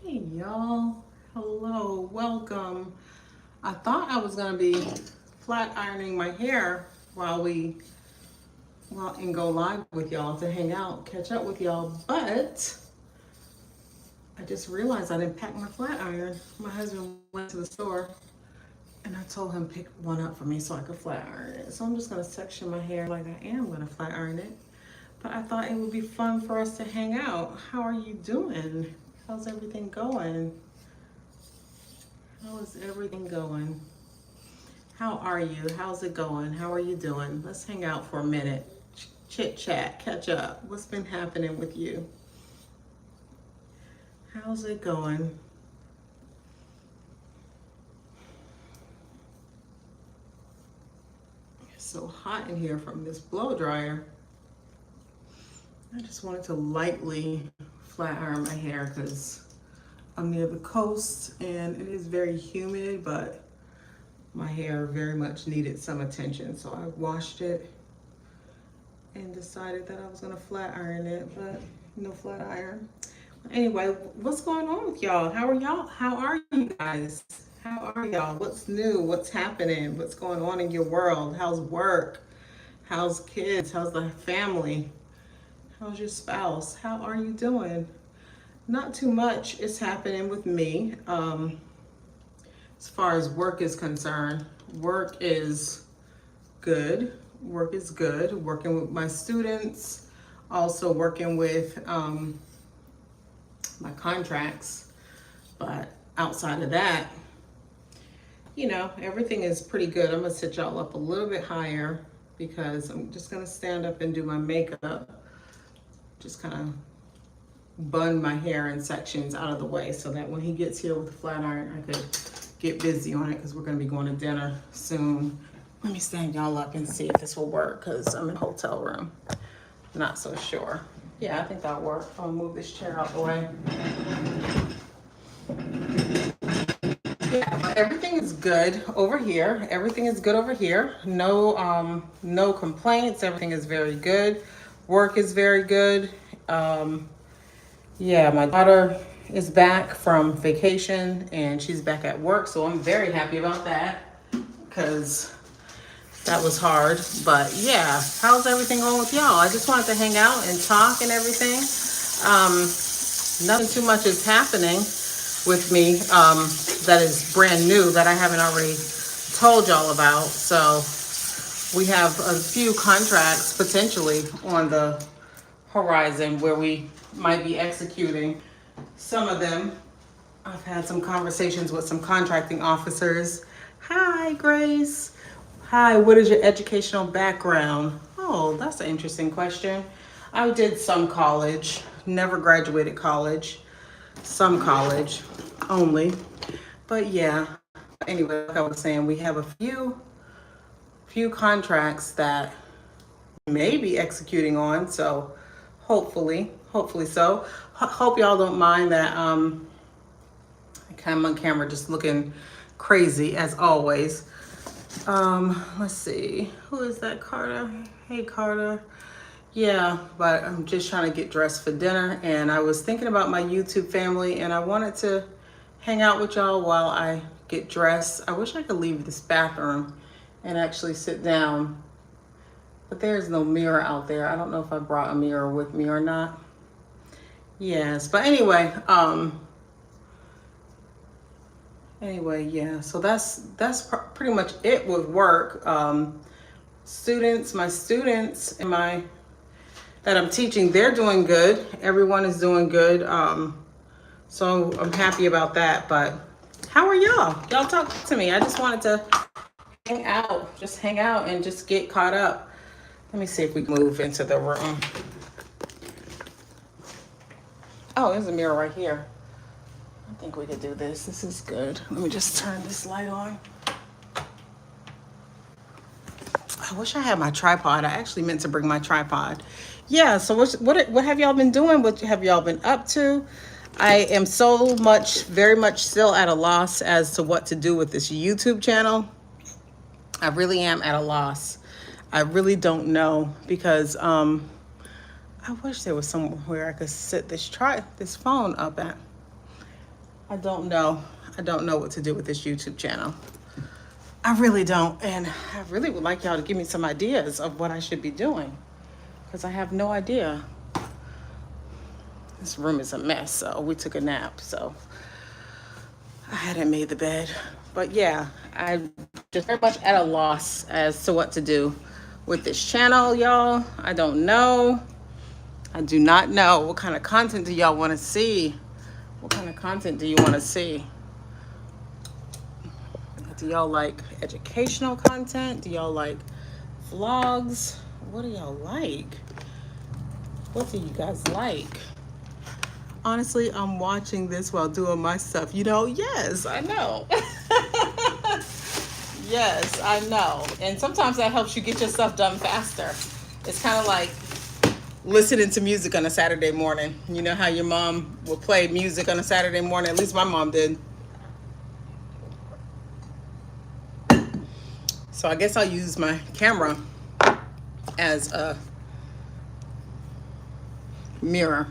Hey y'all, hello, welcome. I thought I was gonna be flat ironing my hair and go live with y'all to hang out, catch up with y'all, but I just realized I didn't pack my flat iron. My husband went to the store and I told him pick one up for me so I could flat iron it. So I'm just gonna section my hair like I am gonna flat iron it. But I thought it would be fun for us to hang out. How are you doing? How's everything going? How is everything going? How are you? How's it going? How are you doing? Let's hang out for a minute. Chit chat, catch up. What's been happening with you? How's it going? It's so hot in here from this blow dryer. I just wanted to lightly flat iron my hair because I'm near the coast and it is very humid, but my hair very much needed some attention. So I washed it and decided that I was gonna flat iron it, but no flat iron. Anyway, what's going on with y'all? How are y'all? How are you guys? How are y'all? What's new? What's happening? What's going on in your world? How's work? How's kids? How's the family? How's your spouse? How are you doing? Not too much is happening with me. As far as work is concerned, work is good. Work is good. Working with my students, also working with my contracts. But outside of that, everything is pretty good. I'm gonna sit y'all up a little bit higher because I'm just gonna stand up and do my makeup. Just kind of bun my hair in sections out of the way so that when he gets here with the flat iron, I could get busy on it because we're gonna be going to dinner soon. Let me stand y'all up and see if this will work because I'm in a hotel room. Not so sure. Yeah, I think that'll work. I'll move this chair out the way. Yeah, but everything is good over here. Everything is good over here. No complaints. Everything is very good. Work is very good. Yeah, my daughter is back from vacation and she's back at work, so I'm very happy about that because that was hard. But yeah, how's everything going with y'all? I just wanted to hang out and talk and everything. Nothing too much is happening with me that is brand new that I haven't already told y'all about. So we have a few contracts potentially on the horizon where we might be executing some of them. I've had some conversations with some contracting officers. Hi, Grace. Hi, what is your educational background? Oh, that's an interesting question. I did some college, never graduated college, some college only. But yeah, anyway, like I was saying, we have a few contracts that we may be executing on, so hopefully so. Hope y'all don't mind that I'm on camera just looking crazy as always. Let's see, who is that? Carter. Hey, Carter. Yeah, but I'm just trying to get dressed for dinner, and I was thinking about my YouTube family, and I wanted to hang out with y'all while I get dressed. I wish I could leave this bathroom and actually sit down, but there's no mirror out there. I don't know if I brought a mirror with me or not. Yes, but anyway, yeah, so that's pretty much it with work. My students and that I'm teaching, they're doing good. Everyone is doing good. So I'm happy about that. But how are y'all? Y'all talk to me. I just wanted to hang out and just get caught up. Let me see if we can move into the room. Oh, there's a mirror right here. I think we could do this. This is good. Let me just turn this light on. I wish I had my tripod. I actually meant to bring my tripod. Yeah, so what have y'all been doing? What have y'all been up to? I am very much still at a loss as to what to do with this YouTube channel. I really am at a loss. I really don't know because I wish there was somewhere I could sit this phone up at. I don't know. I don't know what to do with this YouTube channel. I really don't. And I really would like y'all to give me some ideas of what I should be doing, because I have no idea. This room is a mess, so we took a nap, so I hadn't made the bed. But yeah, I'm just very much at a loss as to what to do with this channel, y'all. I don't know. I do not know. What kind of content do y'all want to see? What kind of content do you want to see? Do y'all like educational content? Do y'all like vlogs? What do y'all like? What do you guys like? Honestly, I'm watching this while doing my stuff. You know, yes, I know. Yes, I know. And sometimes that helps you get your stuff done faster. It's kind of like listening to music on a Saturday morning. You know how your mom would play music on a Saturday morning? At least my mom did. So I guess I'll use my camera as a mirror.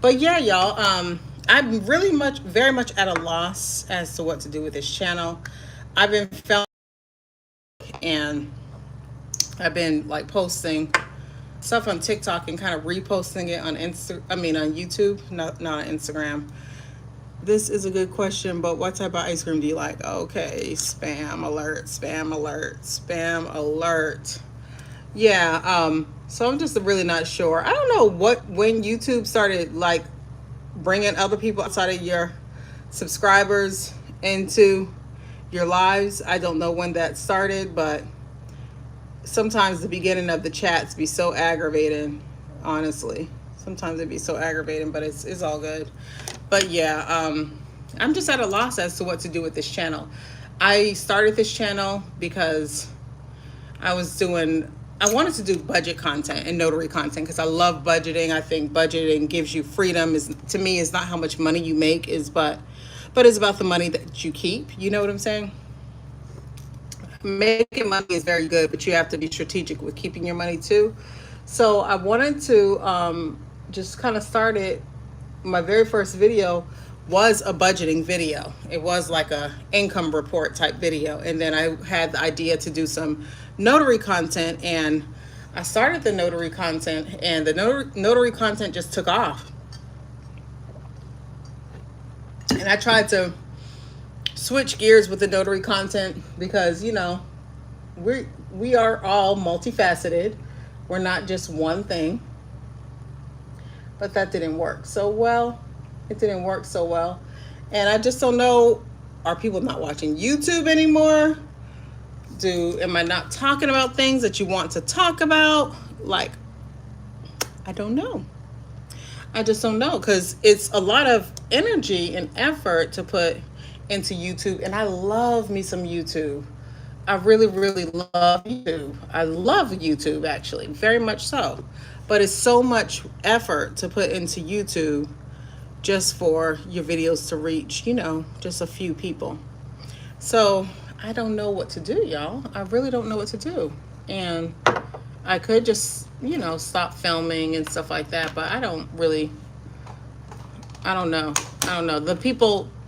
But yeah, y'all, I'm really very much at a loss as to what to do with this channel. I've been filming and I've been like posting stuff on TikTok and kind of reposting it on on YouTube, not on Instagram. This is a good question, but what type of ice cream do you like? Okay, spam alert, spam alert, spam alert. Yeah, so I'm just really not sure. I don't know when YouTube started like bringing other people outside of your subscribers into your lives. I don't know when that started, but sometimes the beginning of the chats be so aggravating, honestly. Sometimes it'd be so aggravating, but it's all good. But yeah, I'm just at a loss as to what to do with this channel. I started this channel because I wanted to do budget content and notary content because I love budgeting. I think budgeting gives you freedom. To me, is not how much money you make, but it's about the money that you keep. You know what I'm saying? Making money is very good, but you have to be strategic with keeping your money too. So I wanted to just kind of start it. My very first video was a budgeting video. It was like a income report type video. And then I had the idea to do some notary content, and I started the notary content, and the notary content just took off. And I tried to switch gears with the notary content because, you know, we are all multifaceted. We're not just one thing. But that didn't work so well. It didn't work so well. And I just don't know, are people not watching YouTube anymore? Am I not talking about things that you want to talk about? Like, I don't know. I just don't know, because it's a lot of energy and effort to put into YouTube. And I love me some YouTube. I really, really love YouTube. I love YouTube, actually, very much so. But it's so much effort to put into YouTube just for your videos to reach, you know, just a few people. So I don't know what to do, y'all. I really don't know what to do. And I could just, you know, stop filming and stuff like that, but I don't know.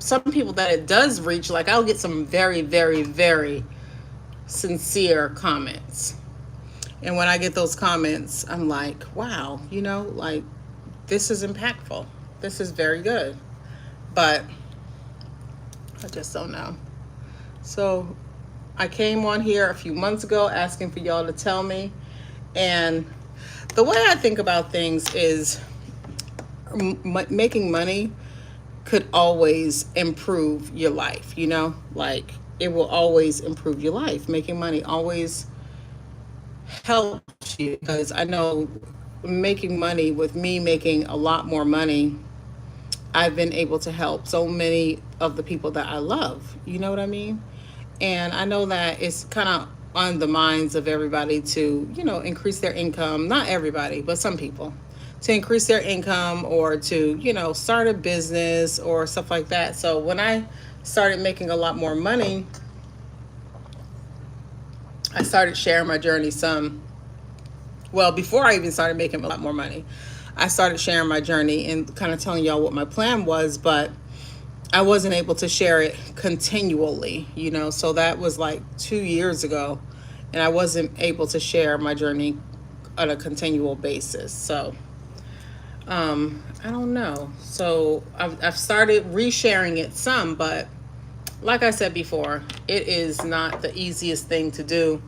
Some people that it does reach, like I'll get some very, very, very sincere comments. And when I get those comments, I'm like, wow, you know, like this is impactful. This is very good. But I just don't know. So I came on here a few months ago asking for y'all to tell me. And the way I think about things is making money could always improve your life, you know? Like it will always improve your life. Making money always helps you, because I know making money, with me making a lot more money, I've been able to help so many of the people that I love. You know what I mean? And I know that it's kind of on the minds of everybody to, you know, increase their income. Not everybody, but some people. To increase their income or to, you know, start a business or stuff like that. So when I started making a lot more money, I started sharing my journey some. Well, before I even started making a lot more money, I started sharing my journey and kind of telling y'all what my plan was. But I wasn't able to share it continually, you know, so that was like 2 years ago, and I wasn't able to share my journey on a continual basis. So, I don't know. So I've started resharing it some, but like I said before, it is not the easiest thing to do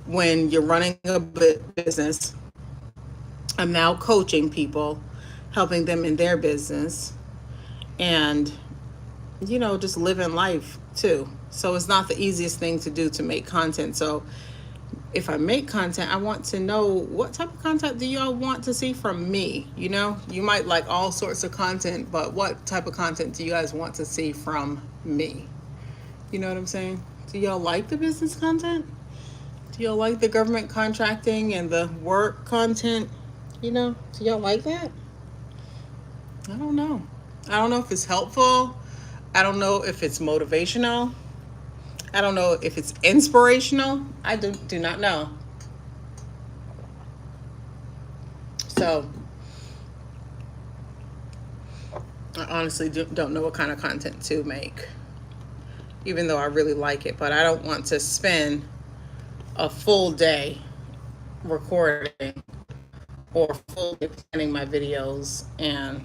when you're running a business. I'm now coaching people, helping them in their business, and just living life too. So it's not the easiest thing to do to make content. So if I make content, I want to know what type of content do y'all want to see from me? You might like all sorts of content, but what type of content do you guys want to see from me? You know what I'm saying? Do y'all like the business content? Do y'all like the government contracting and the work content? Do y'all like that? I don't know. I don't know if it's helpful. I don't know if it's motivational. I don't know if it's inspirational. I do not know. So, I honestly don't know what kind of content to make, even though I really like it. But I don't want to spend a full day recording or full day planning my videos and,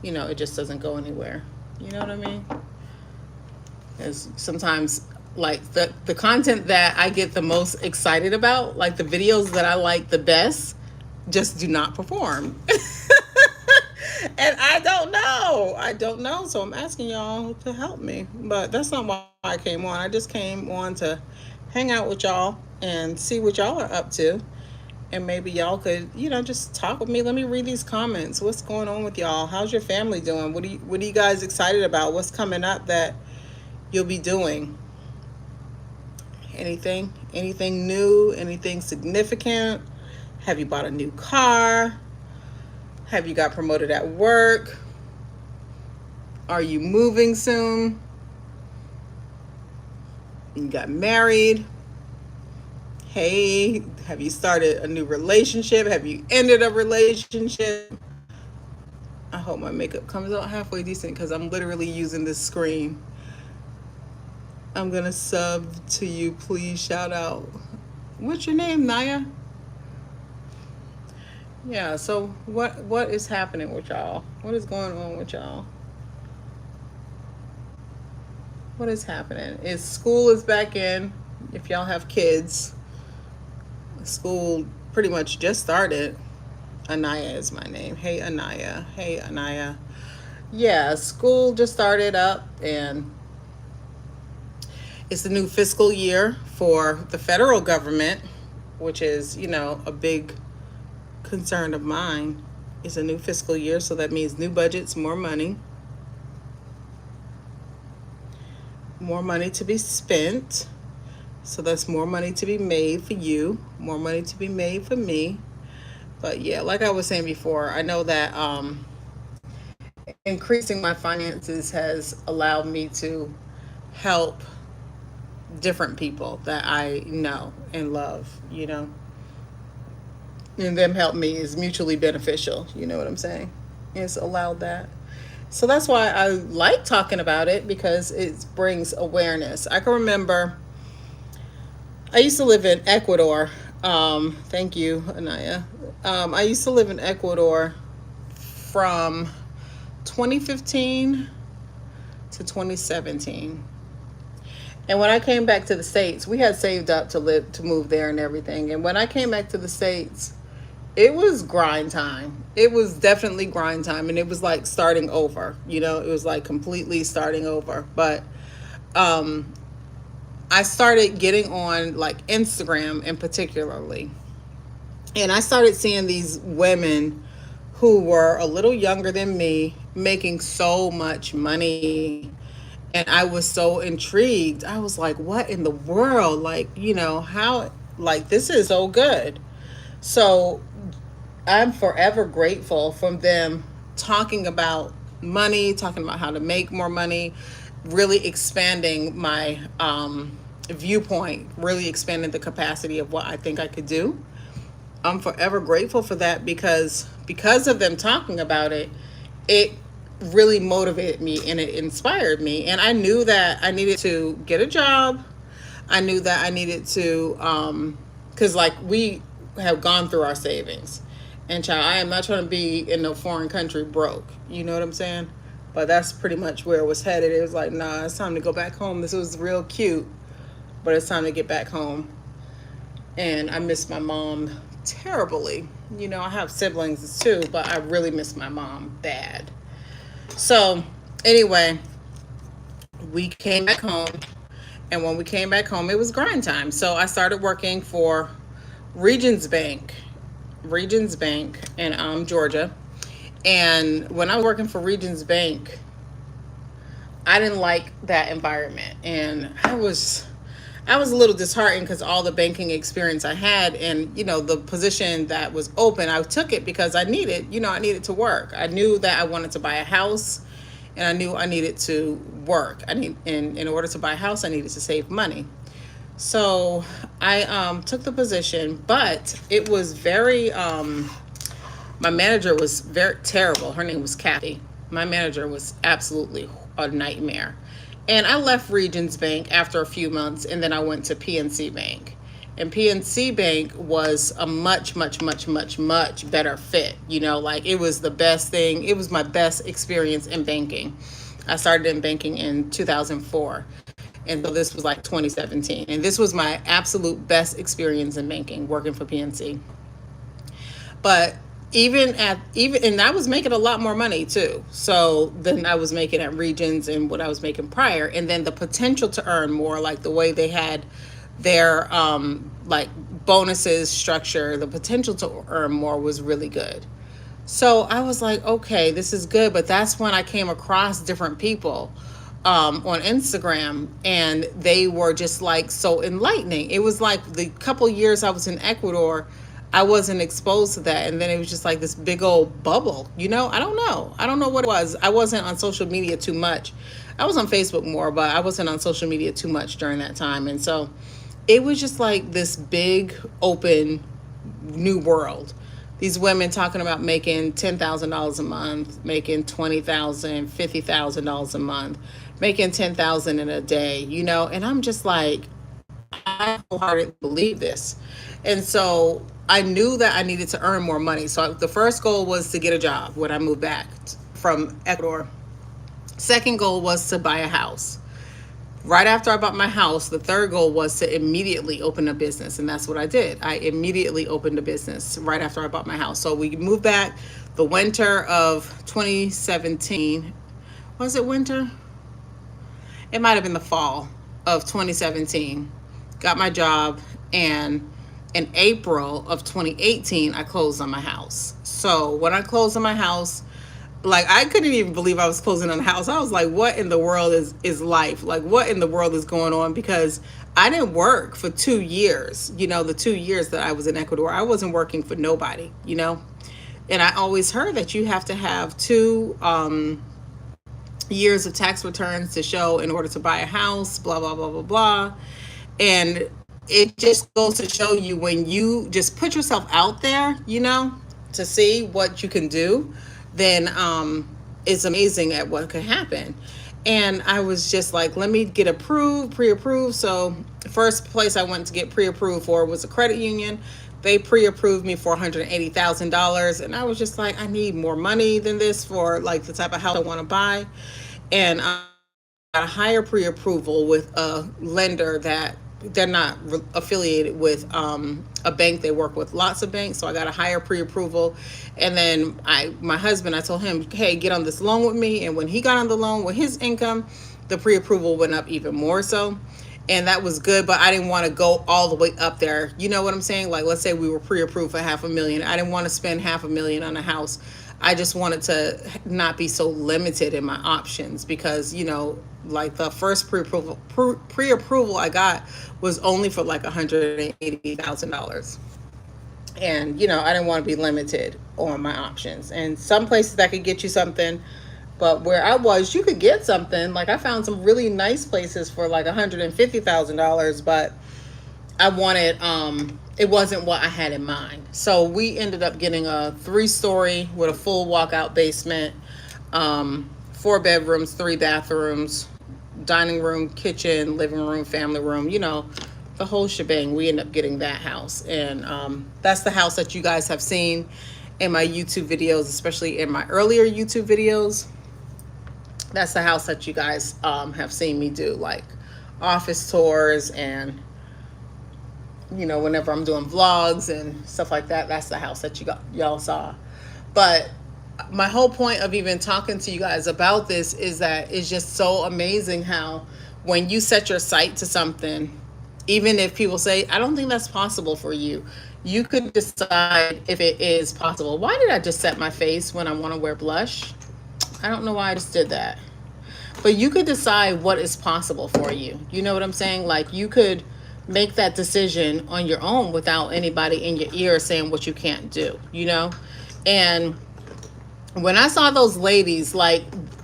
it just doesn't go anywhere. You know what I mean? Because sometimes, like, the content that I get the most excited about, like the videos that I like the best, just do not perform. And I don't know. So I'm asking y'all to help me. But that's not why I came on. I just came on to hang out with y'all and see what y'all are up to. And maybe y'all could, just talk with me. Let me read these comments. What's going on with y'all? How's your family doing? What are you guys excited about? What's coming up that you'll be doing? Anything new? Anything significant? Have you bought a new car? Have you got promoted at work? Are you moving soon? You got married? Hey, have you started a new relationship? Have you ended a relationship? I hope my makeup comes out halfway decent because I'm literally using this screen. I'm going to sub to you. Please shout out. What's your name, Naya? Yeah, so what is happening with y'all? What is going on with y'all? What is happening? School is back in. If y'all have kids, school pretty much just started. Anaya is my name. Hey, Anaya. Hey, Anaya. Yeah, school just started up, and it's the new fiscal year for the federal government, which is, a big concern of mine. It's a new fiscal year, so that means new budgets, more money to be spent. So that's more money to be made for you, more money to be made for me. But yeah, like I was saying before, I know that increasing my finances has allowed me to help different people that I know and love, and them help me is mutually beneficial. You know what I'm saying? It's allowed that. So that's why I like talking about it, because it brings awareness. I can remember I used to live in Ecuador. Thank you, Anaya. I used to live in Ecuador from 2015 to 2017. And when I came back to the States, we had saved up to move there and everything. And when I came back to the States, it was grind time. It was definitely grind time. And it was like starting over, it was like completely starting over. But I started getting on like Instagram in particularly. And I started seeing these women who were a little younger than me making so much money. And I was so intrigued. I was like, what in the world? Like, how, like, this is so good. So I'm forever grateful for them talking about money, talking about how to make more money, really expanding my viewpoint, really expanding the capacity of what I think I could do. I'm forever grateful for that, because of them talking about it, it really motivated me and it inspired me. And I knew that I needed to get a job. I knew that I needed to, because like we have gone through our savings. And child, I am not trying to be in a foreign country broke. You know what I'm saying? But that's pretty much where it was headed. It was like, nah, it's time to go back home. This was real cute, but it's time to get back home. And I miss my mom terribly. You know, I have siblings too, but I really miss my mom bad. So, anyway, we came back home. And when we came back home, it was grind time. So I started working for Regions Bank, Regions Bank in Georgia. And when I was working for Regions Bank, I didn't like that environment, and I was a little disheartened because all the banking experience I had, and the position that was open, I took it because I needed to work. I knew that I wanted to buy a house, and I knew I needed to work. In order to buy a house, I needed to save money. So I took the position, but it was very. My manager was very terrible. Her name was Kathy. My manager was absolutely a nightmare. And I left Regions Bank after a few months, and then I went to PNC Bank. And PNC Bank was a much, much, much, much, much better fit. Like it was the best thing. It was my best experience in banking. I started in banking in 2004. And so this was like 2017. And this was my absolute best experience in banking, working for PNC. But and I was making a lot more money too. So then I was making at Regions and what I was making prior, and then the potential to earn more, like the way they had their like bonuses structure, the potential to earn more was really good. So I was like, okay, this is good. But that's when I came across different people on Instagram, and they were just like so enlightening. It was like the couple years I was in Ecuador, I wasn't exposed to that. And then it was just like this big old bubble, I don't know. I don't know what it was. I wasn't on social media too much. I was on Facebook more, but I wasn't on social media too much during that time. And so it was just like this big, open, new world. These women talking about making $10,000 a month, making $20,000, $50,000 a month, making $10,000 in a day, and I'm just like, I wholeheartedly believe this. And so I knew that I needed to earn more money. So the first goal was to get a job when I moved back from Ecuador. Second goal was to buy a house. Right after I bought my house, the third goal was to immediately open a business. And that's what I did. I immediately opened a business right after I bought my house. So we moved back the winter of 2017. Was it winter? It might have been the fall of 2017. Got my job, and in April of 2018, I closed on my house. So when I closed on my house, like I couldn't even believe I was closing on a house. I was like, what in the world is life? Like what in the world is going on? Because I didn't work for 2 years. The 2 years that I was in Ecuador, I wasn't working for nobody, And I always heard that you have to have 2 years of tax returns to show in order to buy a house, blah, blah, blah, blah, blah. And it just goes to show you, when you just put yourself out there, to see what you can do, then it's amazing at what could happen. And I was just like, let me get pre-approved. So the first place I went to get pre-approved for was a credit union. They pre-approved me for $180,000. And I was just like, I need more money than this for like the type of house I want to buy. And I got a higher pre-approval with a lender that they're not affiliated with a bank. They work with lots of banks. So I got a higher pre-approval. And then my husband, I told him, hey, get on this loan with me. And when he got on the loan with his income, the pre-approval went up even more so. And that was good, but I didn't want to go all the way up there. You know what I'm saying? Like, let's say we were pre-approved for $500,000. I didn't want to spend $500,000 on a house. I just wanted to not be so limited in my options because, like the first pre-approval I got was only for like $180,000. And, I didn't want to be limited on my options. And some places that could get you something, but where I was, you could get something. Like I found some really nice places for like $150,000, but I wanted, it wasn't what I had in mind. So we ended up getting a 3-story with a full walkout basement. 4 bedrooms, 3 bathrooms, dining room, kitchen, living room, family room, the whole shebang. We end up getting that house. And that's the house that you guys have seen in my YouTube videos, especially in my earlier YouTube videos. That's the house that you guys have seen me do, like office tours and, whenever I'm doing vlogs and stuff like that, that's the house that y'all saw. But my whole point of even talking to you guys about this is that it's just so amazing how when you set your sight to something, even if people say, I don't think that's possible for you, you could decide if it is possible. Why did I just set my face when I want to wear blush? I don't know why I just did that. But you could decide what is possible for you. You know what I'm saying? Like, you could make that decision on your own without anybody in your ear saying what you can't do, And when I saw those ladies,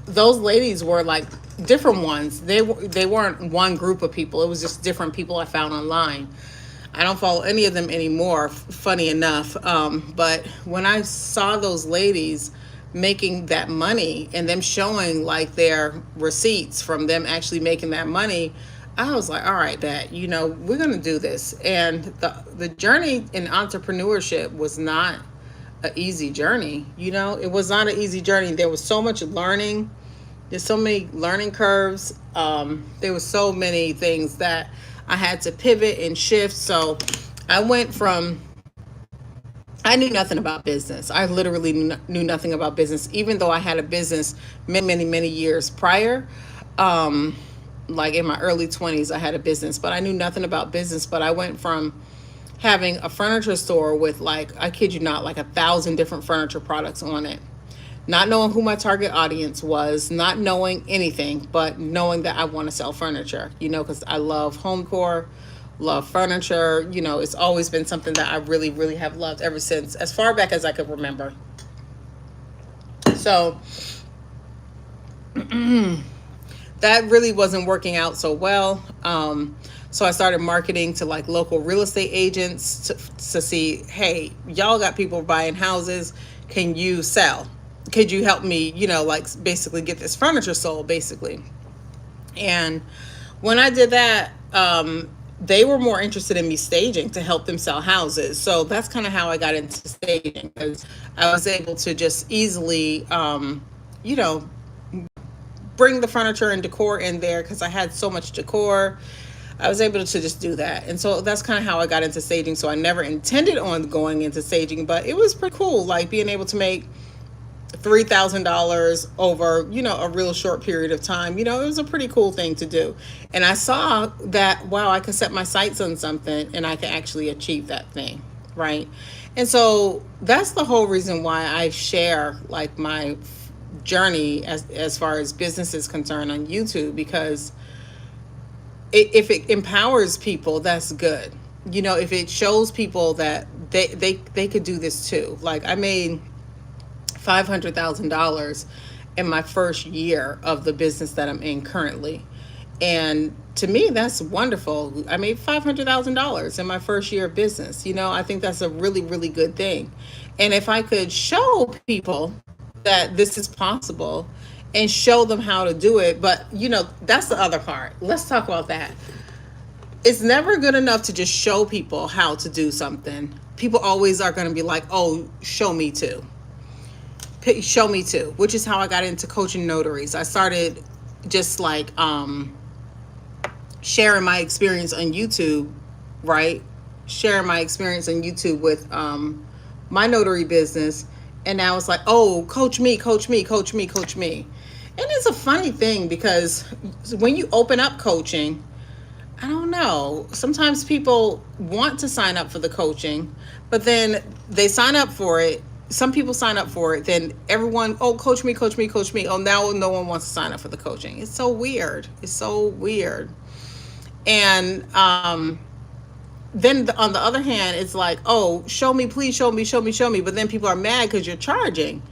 those ladies were like different ones. They weren't one group of people. It was just different people I found online. I don't follow any of them anymore, funny enough. But when I saw those ladies making that money and them showing like their receipts from them actually making that money, I was like, all right, Dad, we're going to do this. And the journey in entrepreneurship was not an easy journey. It was not an easy journey. There was so much learning. There's so many learning curves. There was so many things that I had to pivot and shift. So I went from, I knew nothing about business. I literally knew nothing about business, even though I had a business many years prior. Like in my early 20s, I had a business, but I knew nothing about business. But I went from having a furniture store with, like, I kid you not, like 1,000 different furniture products on it, not knowing who my target audience was, not knowing anything, but knowing that I want to sell furniture, because I love home decor, love furniture. It's always been something that I really have loved ever since, as far back as I could remember. So that really wasn't working out so well. So I started marketing to like local real estate agents to see, hey, y'all got people buying houses. Can you sell? Could you help me, like basically get this furniture sold, basically. And when I did that, they were more interested in me staging to help them sell houses. So that's kind of how I got into staging, because I was able to just easily, bring the furniture and decor in there because I had so much decor. I was able to just do that. And so that's kind of how I got into staging. So I never intended on going into staging, but it was pretty cool, like being able to make $3,000 over, a real short period of time. It was a pretty cool thing to do. And I saw that, wow, I could set my sights on something and I could actually achieve that thing, right? And so that's the whole reason why I share like my journey as far as business is concerned on YouTube, because if it empowers people, that's good. If it shows people that they could do this too. Like, I made $500,000 in my first year of the business that I'm in currently. And to me, that's wonderful. I made $500,000 in my first year of business. I think that's a really good thing. And if I could show people that this is possible and show them how to do it, but that's the other part. Let's talk about that. It's never good enough to just show people how to do something. People always are going to be like, oh, show me too. Show me too, which is how I got into coaching notaries. I started just like sharing my experience on YouTube, right? Sharing my experience on YouTube with my notary business. And now it's like, oh, coach me. And it's a funny thing, because when you open up coaching, I don't know, sometimes people want to sign up for the coaching, but then they sign up for it. Some people sign up for it, then everyone, oh, coach me. Oh, now no one wants to sign up for the coaching. It's so weird. And then on the other hand, it's like, oh, show me, please show me. But then people are mad because you're charging.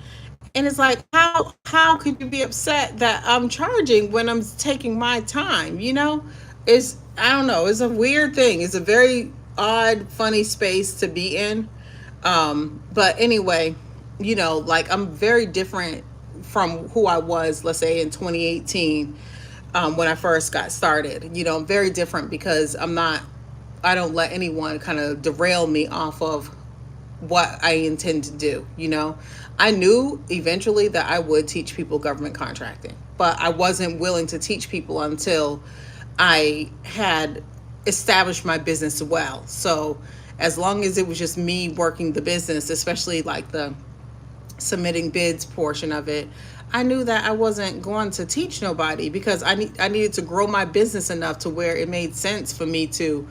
And it's like, how could you be upset that I'm charging when I'm taking my time? I don't know. It's a weird thing. It's a very odd, funny space to be in. But anyway, like, I'm very different from who I was, let's say in 2018, when I first got started. You know, I'm very different because I don't let anyone kind of derail me off of what I intend to do. You know, I knew eventually that I would teach people government contracting, but I wasn't willing to teach people until I had established my business well. So as long as it was just me working the business, especially like the submitting bids portion of it, I knew that I wasn't going to teach nobody because I needed to grow my business enough to where it made sense for me to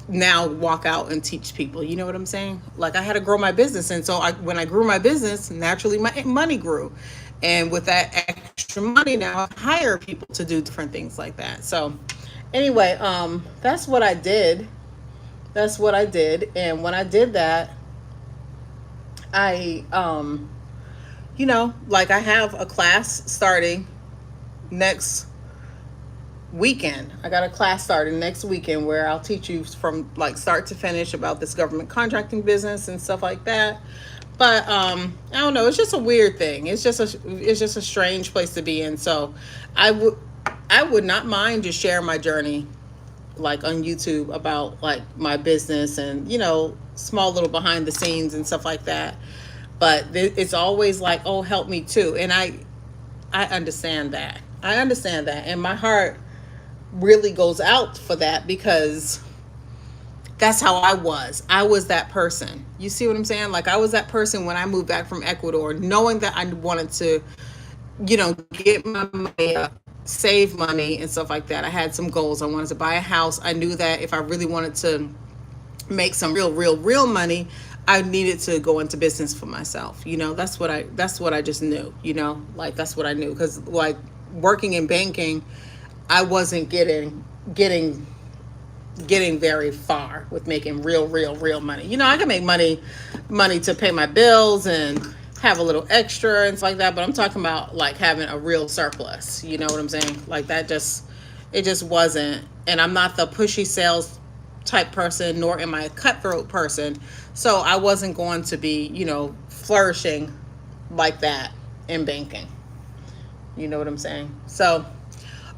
now walk out and teach people. You know what I'm saying? Like, I had to grow my business, and so when I grew my business, naturally my money grew, and with that extra money, now I hire people to do different things like that. So anyway, that's what I did. That's what I did, and when I did that, I you know, like, I have a class starting next weekend. I got a class starting next weekend where I'll teach you from like start to finish about this government contracting business and stuff like that. But I don't know, it's just a weird thing. It's just a strange place to be in. So I would not mind just sharing my journey like on YouTube about like my business and, you know, small little behind the scenes and stuff like that. But it's always like, oh, help me too. And I understand that. I understand that. And my heart really goes out for that because that's how I was. I was that person. You see what I'm saying? Like, I was that person when I moved back from Ecuador, knowing that I wanted to, you know, get my money up, save money and stuff like that. I had some goals. I wanted to buy a house. I knew that if I really wanted to make some real money, I needed to go into business for myself. You know, that's what I just knew, you know, like, that's what I knew. Because like working in banking, I wasn't getting very far with making real money. You know, I can make money to pay my bills and have a little extra and stuff like that, but I'm talking about like having a real surplus. You know what I'm saying? Like, it just wasn't. And I'm not the pushy sales type person, nor am I a cutthroat person. So I wasn't going to be, you know, flourishing like that in banking. You know what I'm saying? So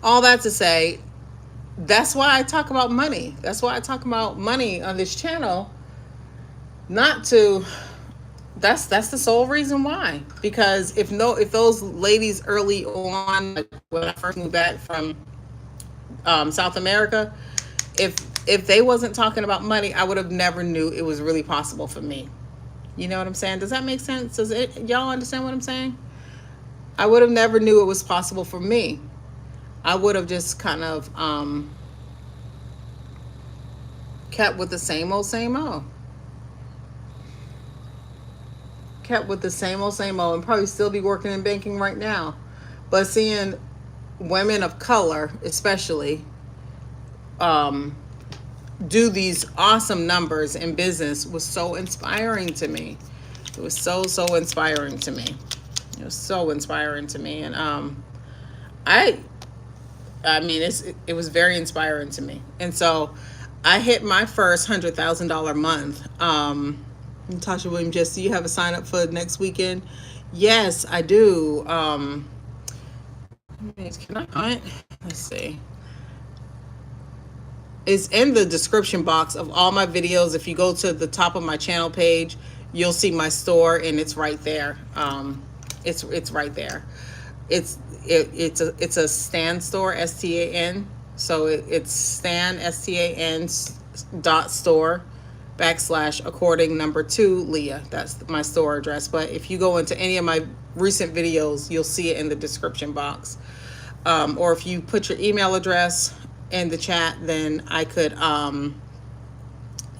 all that to say, that's why I talk about money. That's why I talk about money on this channel. That's the sole reason why. Because if those ladies early on, like when I first moved back from South America, if they wasn't talking about money, I would have never knew it was really possible for me. You know what I'm saying? Does that make sense? Y'all understand what I'm saying? I would have never knew it was possible for me. I would have just kind of kept with the same old. Kept with the same old, and probably still be working in banking right now. But seeing women of color, especially, do these awesome numbers in business was so inspiring to me. It was so inspiring to me. It was so inspiring to me, and I mean, it was very inspiring to me. And so I hit my first $100,000 month. Natasha William, do you have a sign up for next weekend? Yes, I do. Can I hunt? Let's see. It's in the description box of all my videos. If you go to the top of my channel page, you'll see my store, and it's right there. It's right there. It's a Stan store, STAN. So it's Stan, STAN .store / according number 2 Leah. That's my store address. But if you go into any of my recent videos, you'll see it in the description box. Or if you put your email address in the chat, then I could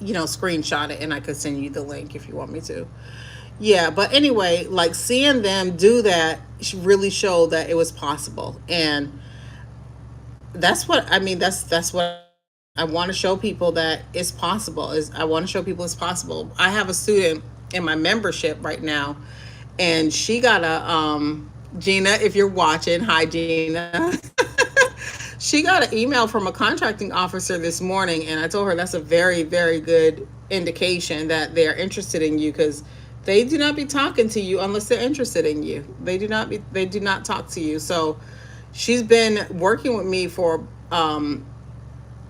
screenshot it and I could send you the link if you want me to. Yeah, but anyway, like, seeing them do that really showed that it was possible. And that's what I mean. That's what I want to show people, that it's possible. I want to show people it's possible. I have a student in my membership right now, and she got a Gina, if you're watching, hi Gina. She got an email from a contracting officer this morning, and I told her that's a very, very good indication that they're interested in you, because They do not be talking to you unless they're interested in you. They do not talk to you. So she's been working with me for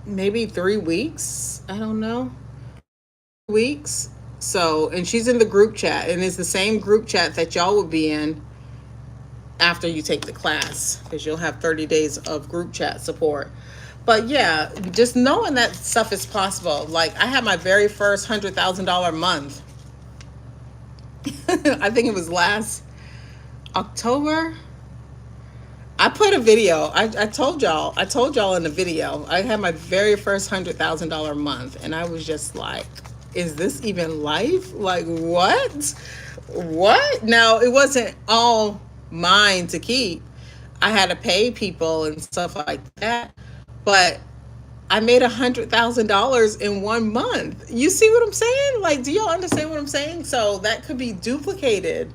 maybe 3 weeks. I don't know. Weeks. So, and she's in the group chat, and it's the same group chat that y'all would be in after you take the class, because you'll have 30 days of group chat support. But yeah, just knowing that stuff is possible. Like, I had my very first $100,000 month. I think it was last October. I put a video. I told y'all. I told y'all in the video. I had my very first $100,000 month, and I was just like, "Is this even life? Like what? What?" Now it wasn't all mine to keep. I had to pay people and stuff like that, but I made $100,000 in 1 month. You see what I'm saying? Like, do y'all understand what I'm saying? So that could be duplicated.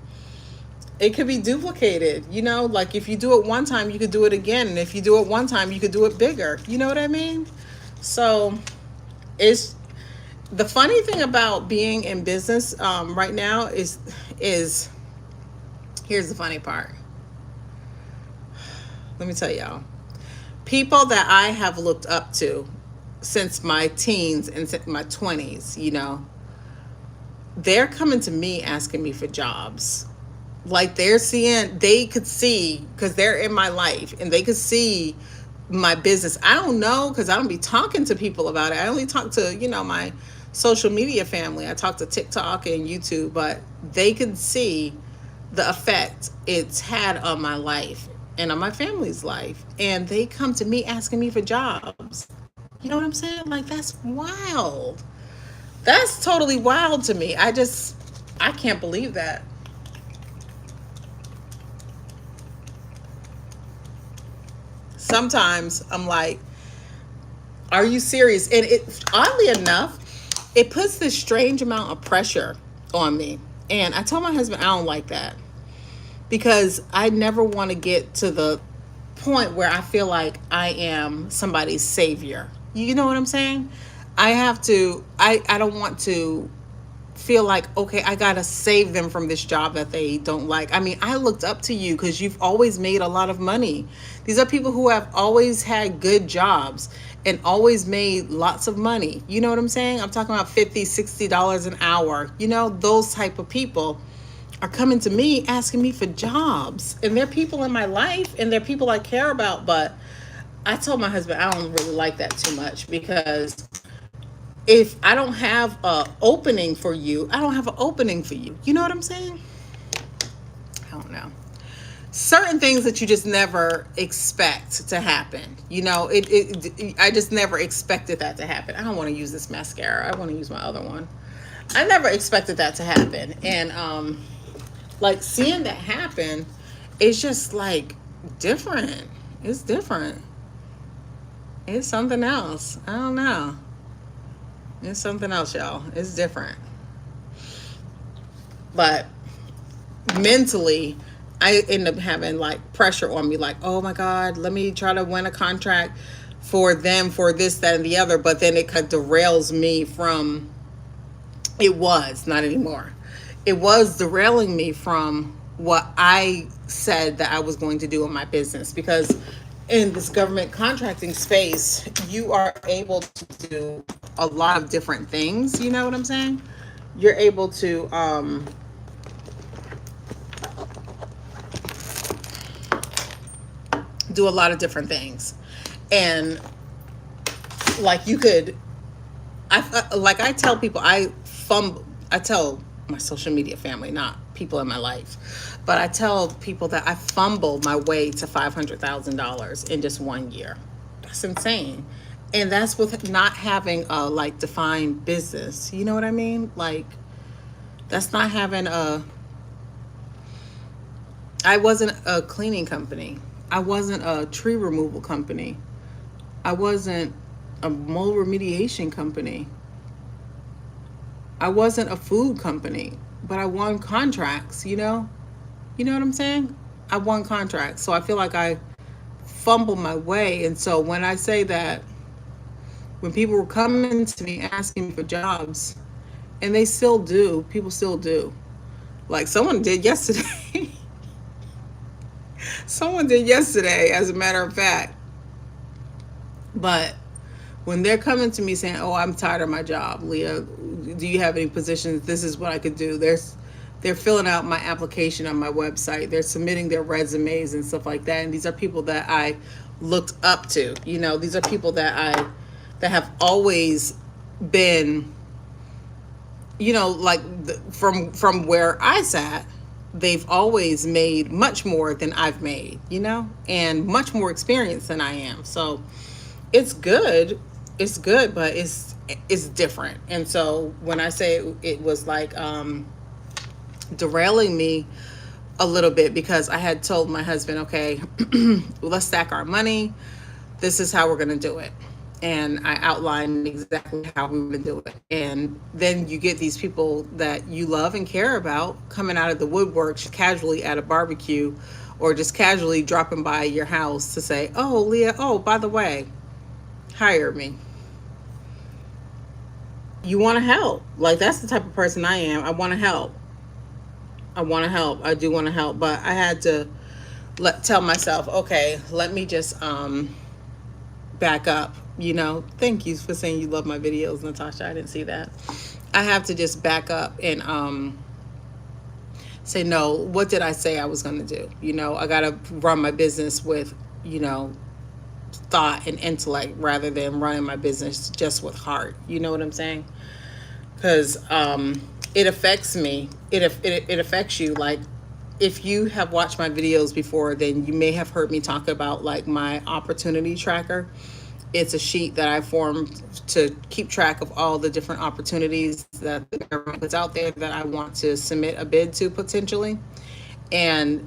It could be duplicated, you know, like if you do it one time, you could do it again. And if you do it one time, you could do it bigger. You know what I mean? So it's the funny thing about being in business right now is here's the funny part. Let me tell y'all. People that I have looked up to since my teens and since my 20s, you know, they're coming to me asking me for jobs. Like they could see, because they're in my life and they could see my business. I don't know, because I don't be talking to people about it. I only talk to, you know, my social media family. I talk to TikTok and YouTube, but they can see the effect it's had on my life and on my family's life. And they come to me asking me for jobs. You know what I'm saying? Like, that's wild. That's totally wild to me. I can't believe that. Sometimes I'm like, are you serious? And it, oddly enough, it puts this strange amount of pressure on me. And I told my husband I don't like that, because I never want to get to the point where I feel like I am somebody's savior. You know what I'm saying? I don't want to feel like, okay, I gotta save them from this job that they don't like. I mean, I looked up to you because you've always made a lot of money. These are people who have always had good jobs and always made lots of money. You know what I'm saying? I'm talking about $50, $60 an hour. You know, those type of people are coming to me asking me for jobs. And they're people in my life and they're people I care about. But I told my husband I don't really like that too much, because if I don't have a opening for you, I don't have an opening for you. You know what I'm saying? I don't know. Certain things that you just never expect to happen. You know, I just never expected that to happen. I don't want to use this mascara. I want to use my other one. I never expected that to happen. And like, seeing that happen, it's just like different. It's different. It's something else. I don't know. It's something else, y'all. It's different. But mentally, I end up having like pressure on me, like, oh my God, let me try to win a contract for them for this, that, and the other. But then it kind of derails me from, it was, not anymore. It was derailing me from what I said that I was going to do in my business, because in this government contracting space, you are able to do a lot of different things. You know what I'm saying? You're able to do a lot of different things. And like, you could, I tell people, I tell my social media family, not people in my life, but I tell people that I fumbled my way to $500,000 in just 1 year. That's insane. And that's with not having a like defined business. You know what I mean? Like, that's not having I wasn't a cleaning company. I wasn't a tree removal company. I wasn't a mold remediation company. I wasn't a food company, but I won contracts, you know? You know what I'm saying? I won contracts. So I feel like I fumbled my way. And so when I say that, when people were coming to me asking me for jobs, and they still do, people still do. Like someone did yesterday. Someone did yesterday, as a matter of fact. But when they're coming to me saying, "Oh, I'm tired of my job, Leah. Do you have any positions? This is what I could do." They're filling out my application on my website. They're submitting their resumes and stuff like that. And these are people that I looked up to. You know, these are people that have always been, you know, like from where I sat. They've always made much more than I've made, you know, and much more experience than I am. So it's good. It's good, but it's different. And so when I say it was like derailing me a little bit, because I had told my husband, okay, let's stack our money. This is how we're going to do it. And I outlined exactly how we were going to do it. And then you get these people that you love and care about coming out of the woodwork casually at a barbecue, or just casually dropping by your house to say, "Oh, Leah, oh, by the way, hire me." You want to help. Like, that's the type of person I am. I want to help. I want to help. I do want to help. But I had to tell myself, okay, let me just back up. You know, thank you for saying you love my videos, Natasha. I didn't see that. I have to just back up and say, no, what did I say I was going to do? You know, I got to run my business with, you know, thought and intellect rather than running my business just with heart. You know what I'm saying? Because it affects me. It affects you. Like, if you have watched my videos before, then you may have heard me talk about like my opportunity tracker. It's a sheet that I formed to keep track of all the different opportunities that the government puts out there that I want to submit a bid to potentially. And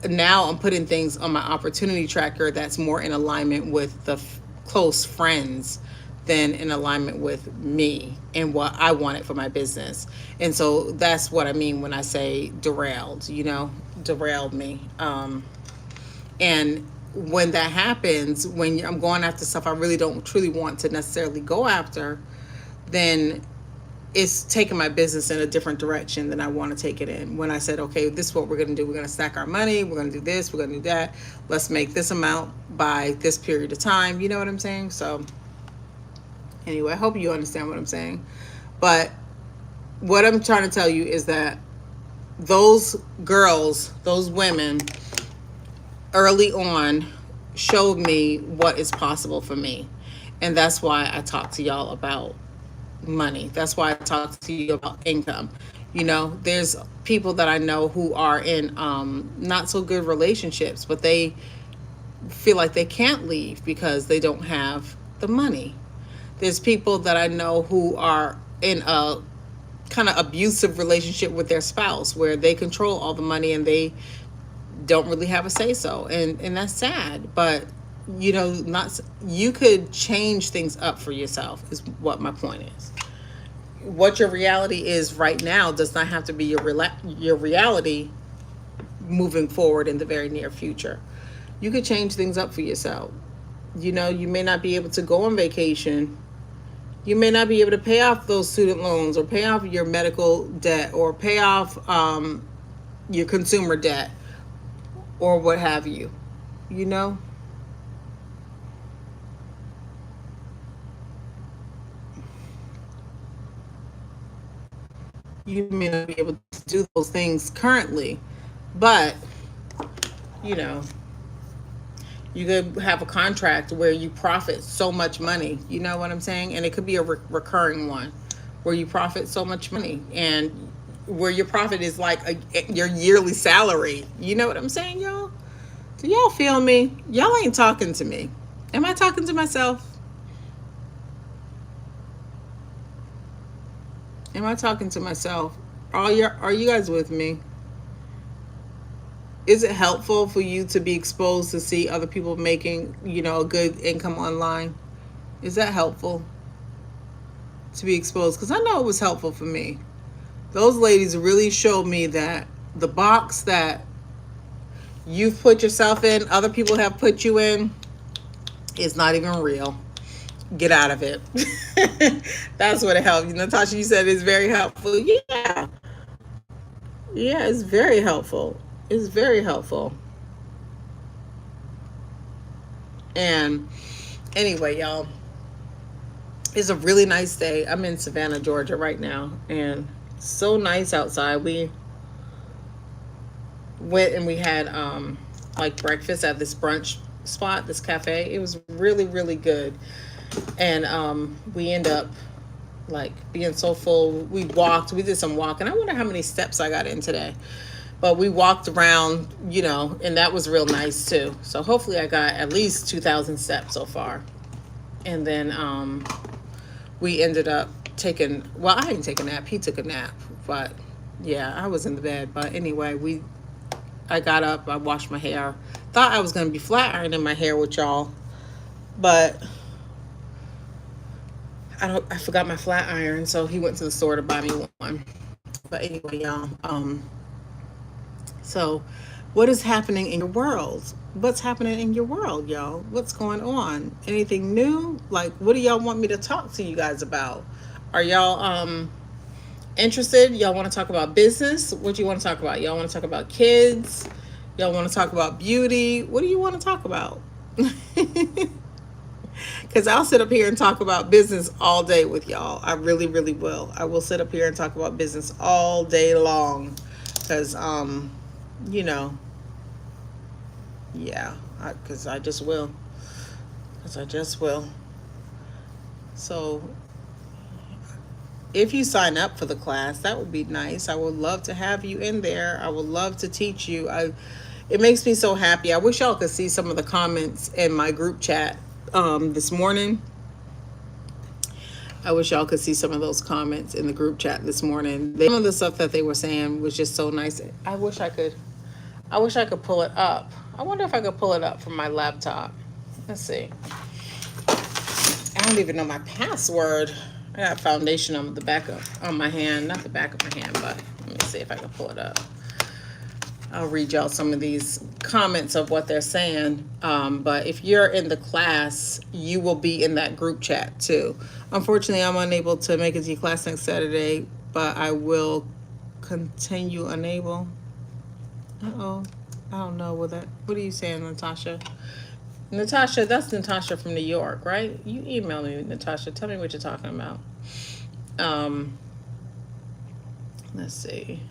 now I'm putting things on my opportunity tracker that's more in alignment with the close friends than in alignment with me and what I wanted for my business. And so that's what I mean when I say derailed, you know, derailed me. And when that happens, when I'm going after stuff I really don't truly want to necessarily go after, then it's taking my business in a different direction than I want to take it in. When I said, okay, this is what we're going to do. We're going to stack our money. We're going to do this. We're going to do that. Let's make this amount by this period of time. You know what I'm saying? So anyway, I hope you understand what I'm saying. But what I'm trying to tell you is that those girls, those women, early on showed me what is possible for me. And that's why I talk to y'all about money. That's why I talk to you about income. You know, there's people that I know who are in not so good relationships, but they feel like they can't leave because they don't have the money. There's people that I know who are in a kind of abusive relationship with their spouse where they control all the money and they don't really have a say so, and that's sad. But you know, not you could change things up for yourself is what my point is. What your reality is right now does not have to be your reality moving forward in the very near future. You could change things up for yourself. You know, you may not be able to go on vacation. You may not be able to pay off those student loans or pay off your medical debt or pay off your consumer debt or what have you, you know? You may not be able to do those things currently, but, you know, you could have a contract where you profit so much money, you know what I'm saying? And it could be a recurring one where you profit so much money and where your profit is like your yearly salary. You know what I'm saying, y'all? Do y'all feel me? Y'all ain't talking to me. Am I talking to myself? Am I talking to myself? Are you guys with me? Is it helpful for you to be exposed to see other people making, you know, a good income online? Is that helpful to be exposed? Because I know it was helpful for me. Those ladies really showed me that the box that you've put yourself in, other people have put you in, is not even real. Get out of it. That's what it helped. Natasha, you said it's very helpful. Yeah. Yeah, it's very helpful. It's very helpful. And anyway, y'all, it's a really nice day. I'm in Savannah, Georgia right now, and so nice outside. We went and we had like breakfast at this brunch spot, this cafe. It was really, really good. And we end up like being so full. We walked, we did some walking. I wonder how many steps I got in today. But we walked around, and that was real nice too. So hopefully I got at least 2,000 steps so far. And then we ended up taking, well, I didn't take a nap. He took a nap. But yeah, I was in the bed. But anyway, I got up, I washed my hair. Thought I was going to be flat ironing my hair with y'all. But I forgot my flat iron, so he went to the store to buy me one. But anyway, y'all, so what is happening in your world? What's happening in your world, y'all? What's going on? Anything new? Like, what do y'all want me to talk to you guys about? Are y'all interested? Y'all want to talk about business? What do you want to talk about? Y'all want to talk about kids? Y'all want to talk about beauty? What do you want to talk about? Because I'll sit up here and talk about business all day with y'all. I really, really will. I will sit up here and talk about business all day long. Because, you know, yeah, because I just will. Because I just will. So, if you sign up for the class, that would be nice. I would love to have you in there. I would love to teach you. It makes me so happy. I wish y'all could see some of the comments in my group chat this morning. I wish y'all could see some of those comments in the group chat this morning. Some of the stuff that they were saying was just so nice. I wish I could pull it up. I wonder if I could pull it up from my laptop. Let's see. I don't even know my password. I got foundation on the back on my hand, not the back of my hand, but let me see if I can pull it up. I'll read y'all some of these comments of what they're saying. But if you're in the class, you will be in that group chat too. Unfortunately, I'm unable to make it to class next Saturday, but I will continue unable. Uh-oh. I don't know what are you saying, Natasha? Natasha, that's Natasha from New York, right? You email me, Natasha. Tell me what you're talking about. Let's see.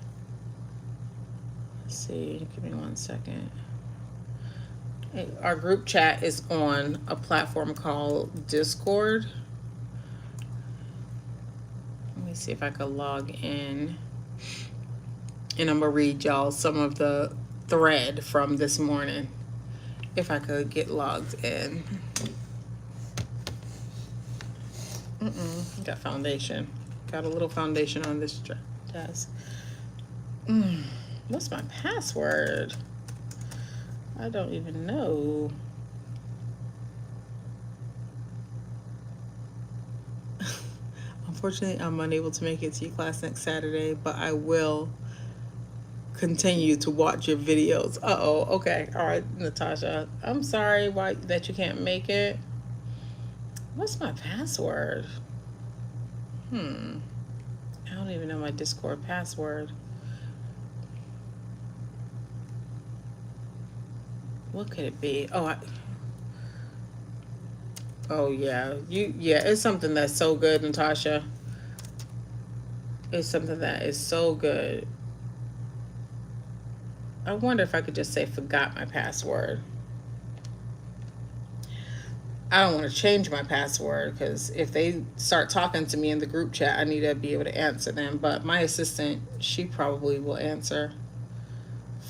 Give me 1 second. Our group chat is on a platform called Discord. Let me see if I can log in. And I'm going to read y'all some of the thread from this morning. If I could get logged in. Got foundation. Got a little foundation on this desk. What's my password? I don't even know. Unfortunately, I'm unable to make it to your class next Saturday, but I will continue to watch your videos. Okay. All right, Natasha. I'm sorry that you can't make it. What's my password? I don't even know my Discord password. What could it be? Yeah. It's something that's so good, Natasha. It's something that is so good. I wonder if I could just say forgot my password. I don't want to change my password because if they start talking to me in the group chat, I need to be able to answer them. But my assistant, she probably will answer.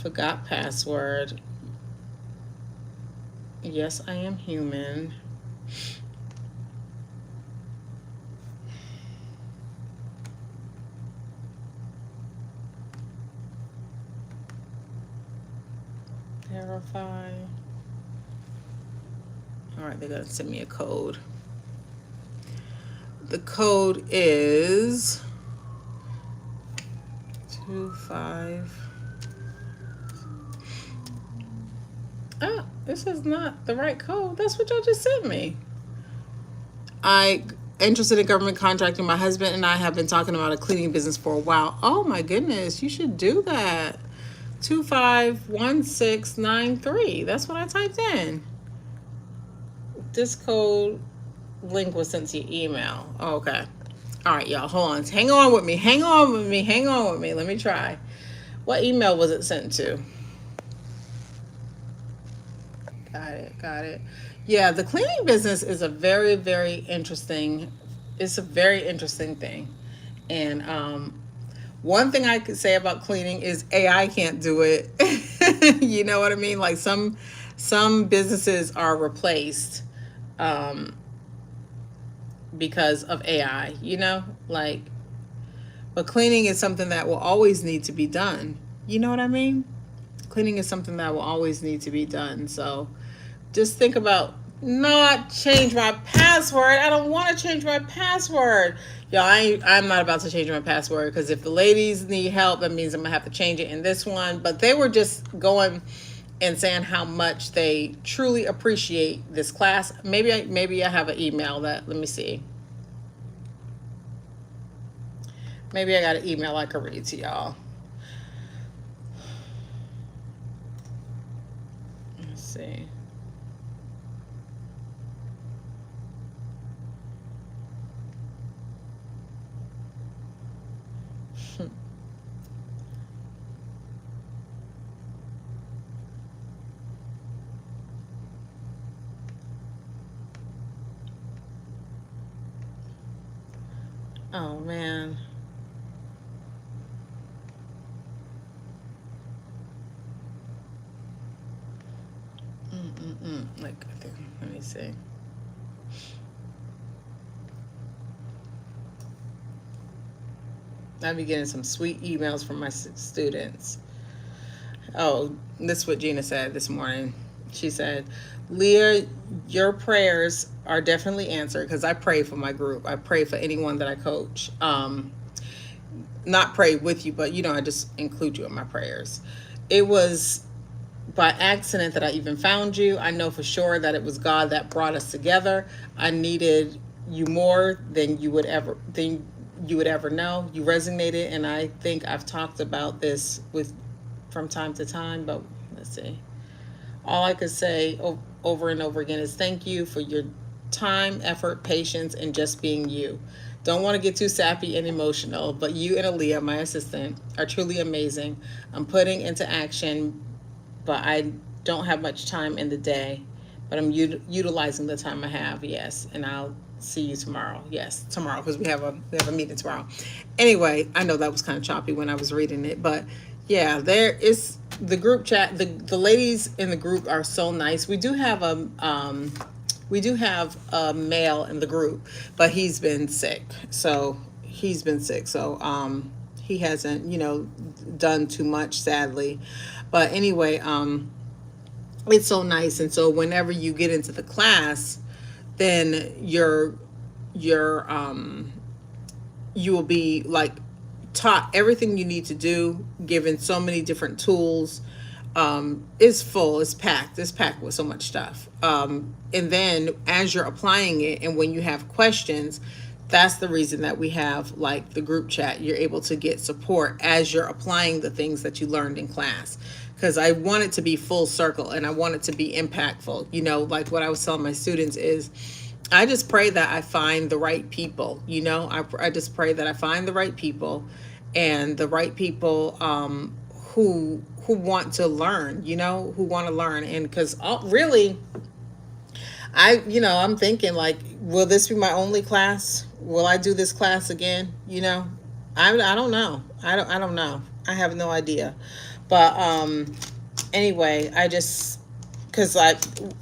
Forgot password. Yes, I am human. Verify. All right, they're going to send me a code. The code is 25. This is not the right code. That's what y'all just sent me. I interested in government contracting. My husband and I have been talking about a cleaning business for a while. Oh my goodness, you should do that. 251693. That's what I typed in. This code link was sent to your email. Oh, okay. All right, y'all. Hold on. Hang on with me. Hang on with me. Hang on with me. Let me try. What email was it sent to? Got it. Got it. Yeah, the cleaning business is a very, very interesting. It's a very interesting thing, and one thing I could say about cleaning is AI can't do it. You know what I mean? Like some businesses are replaced um, because of AI. You know, like, but cleaning is something that will always need to be done. You know what I mean? Cleaning is something that will always need to be done. So just think about not change my password. I don't want to change my password. Y'all, I'm not about to change my password because if the ladies need help, that means I'm going to have to change it in this one. But they were just going and saying how much they truly appreciate this class. Maybe I have an email that, let me see. Maybe I got an email I could read to y'all. Let's see. Oh man. Like, let me see. I'll be getting some sweet emails from my students. Oh, this is what Gina said this morning. She said, Leah, your prayers are definitely answered because I pray for my group. I pray for anyone that I coach. Not pray with you, but I just include you in my prayers. It was by accident that I even found you. I know for sure that it was God that brought us together. I needed you more than you would ever know. You resonated, and I think I've talked about this with from time to time, but let's see. All I could say over and over again is thank you for your time, effort, patience, and just being you. Don't want to get too sappy and emotional, but you and Aaliyah, my assistant, are truly amazing. I'm putting into action, but I don't have much time in the day, but I'm utilizing the time I have. Yes, and I'll see you tomorrow. Yes, tomorrow, because we have a meeting tomorrow. Anyway, I know that was kind of choppy when I was reading it, but yeah, there is the group chat. The ladies in the group are so nice. We do have a male in the group, but he's been sick. So he hasn't done too much, sadly. But anyway, it's so nice. And so whenever you get into the class, then you will be like taught everything you need to do, given so many different tools. It's full, it's packed with so much stuff. And then as you're applying it and when you have questions, that's the reason that we have like the group chat. You're able to get support as you're applying the things that you learned in class. Because I want it to be full circle and I want it to be impactful. Like what I was telling my students is, I just pray that I find the right people. I just pray that I find the right people, and the right people who want to learn. Who want to learn, and because really, I'm thinking like, will this be my only class? Will I do this class again? I don't know. I don't know. I have no idea. But anyway, because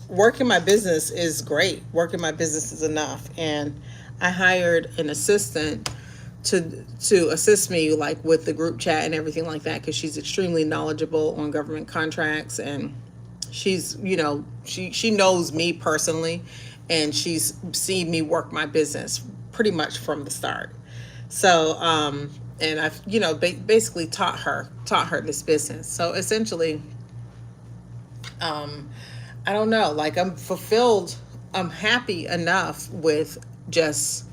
working my business is great. Working my business is enough. And I hired an assistant to assist me like with the group chat and everything like that, because she's extremely knowledgeable on government contracts, and she's she knows me personally, and she's seen me work my business pretty much from the start. So and I've basically taught her this business. So essentially, I don't know, like I'm fulfilled. I'm happy enough with just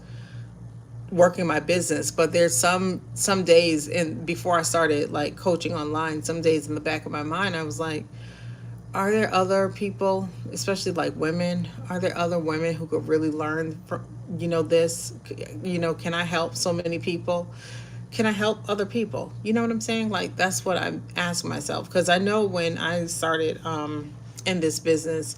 working my business. But there's some days, and before I started like coaching online, some days in the back of my mind I was like, are there other people, especially like women, are there other women who could really learn from, this? Can I help so many people? Can I help other people? You know what I'm saying? Like, that's what I'm asking myself. Because I know when I started in this business,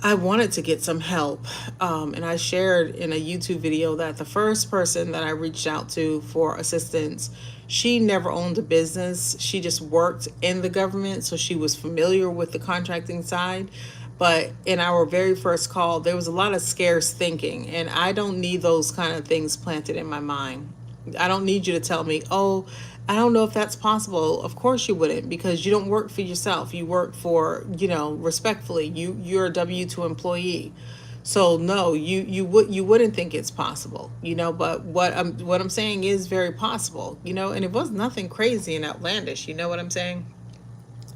I wanted to get some help. And I shared in a YouTube video that the first person that I reached out to for assistance, she never owned a business. She just worked in the government, so she was familiar with the contracting side. But in our very first call, there was a lot of scarce thinking, and I don't need those kind of things planted in my mind. I don't need you to tell me, oh, I don't know if that's possible. Of course you wouldn't, because you don't work for yourself. You work for, respectfully, you're a W-2 employee. So no, you wouldn't think it's possible, but what I'm saying is very possible, and it was nothing crazy and outlandish, you know what I'm saying?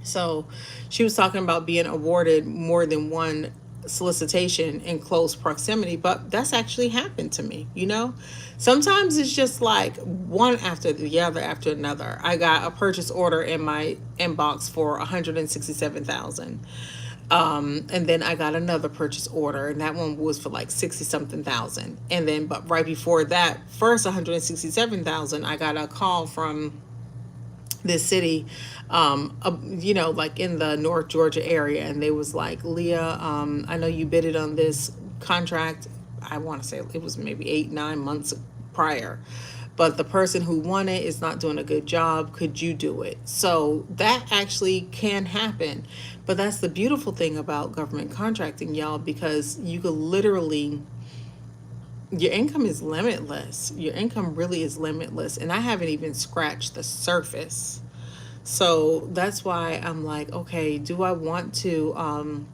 So she was talking about being awarded more than one solicitation in close proximity, but that's actually happened to me. Sometimes it's just like one after the other after another. I got a purchase order in my inbox for 167,000. And then I got another purchase order, and that one was for like 60 something thousand. And then, but right before that, first 167,000, I got a call from this city, like in the North Georgia area, and they was like, Leah, I know you bidded on this contract. I want to say it was maybe 8-9 months prior, but the person who won it is not doing a good job. Could you do it? So that actually can happen. But that's the beautiful thing about government contracting, y'all, because you could literally, your income is limitless. Your income really is limitless. And I haven't even scratched the surface. So that's why I'm like, okay, do I want to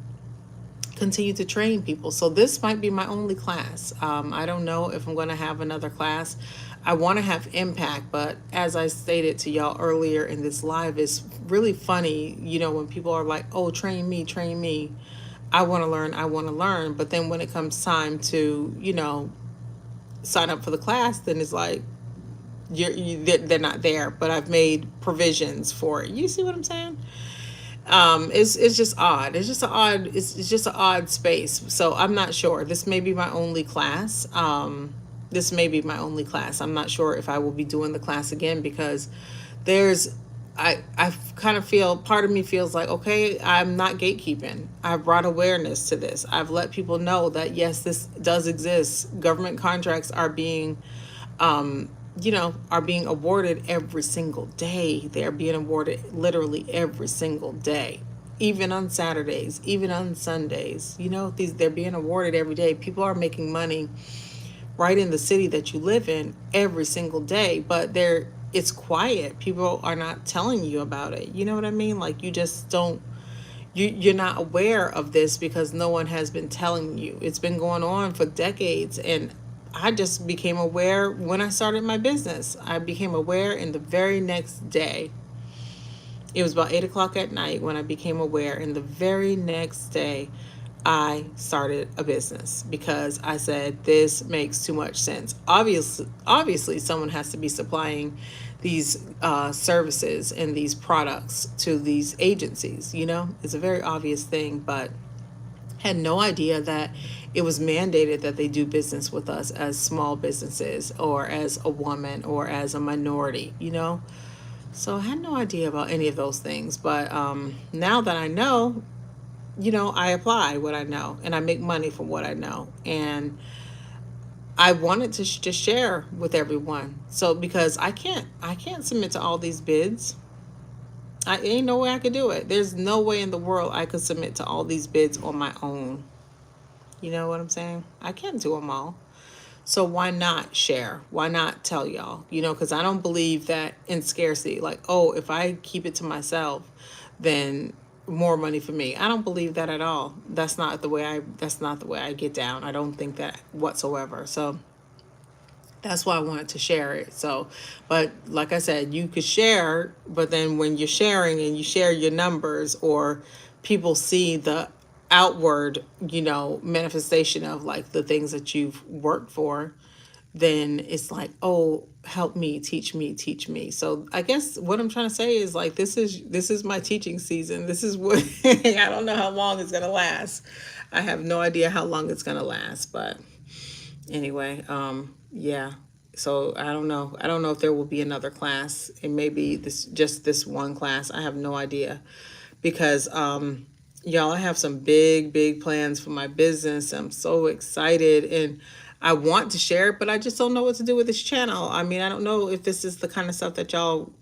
continue to train people? So this might be my only class. I don't know if I'm going to have another class. I want to have impact, but as I stated to y'all earlier in this live, it's really funny, when people are like, oh, train me, train me. I want to learn, I want to learn. But then when it comes time to, sign up for the class, then it's like, they're not there, but I've made provisions for it. You see what I'm saying? It's just odd. It's just an odd space. So I'm not sure. This may be my only class. This may be my only class. I'm not sure if I will be doing the class again, because I kind of feel, part of me feels like, okay, I'm not gatekeeping. I've brought awareness to this. I've let people know that yes, this does exist. Government contracts are being are being awarded every single day. They're being awarded literally every single day, even on Saturdays, even on Sundays. They're being awarded every day. People are making money right in the city that you live in every single day, but it's quiet. People are not telling you about it. You know what I mean? Like, you just don't, you're not aware of this because no one has been telling you. It's been going on for decades, and I just became aware when I started my business. I became aware in the very next day. It was about 8 o'clock at night when I became aware. And the very next day, I started a business because I said, this makes too much sense. Obviously, someone has to be supplying these services and these products to these agencies. It's a very obvious thing, but had no idea that it was mandated that they do business with us as small businesses, or as a woman, or as a minority, So I had no idea about any of those things. But now that I know, I apply what I know, and I make money from what I know. And I wanted to just share with everyone. So because I can't submit to all these bids. I ain't no way I could do it. There's no way in the world I could submit to all these bids on my own. You know what I'm saying? I can't do them all. So why not share? Why not tell y'all? Because I don't believe that in scarcity. Like, oh, if I keep it to myself, then more money for me. I don't believe that at all. That's not the way I get down. I don't think that whatsoever. So that's why I wanted to share it. So, but like I said, you could share, but then when you're sharing and you share your numbers, or people see the outward, manifestation of like the things that you've worked for, then it's like, oh, help me, teach me, teach me. So I guess what I'm trying to say is like, this is my teaching season. This is what I don't know how long it's gonna last. I have no idea how long it's gonna last, but anyway, yeah. So I don't know if there will be another class. It may be this one class. I have no idea because y'all, I have some big plans for my business. I'm so excited and I want to share it, but I just don't know what to do with this channel. I mean, I don't know if this is the kind of stuff that y'all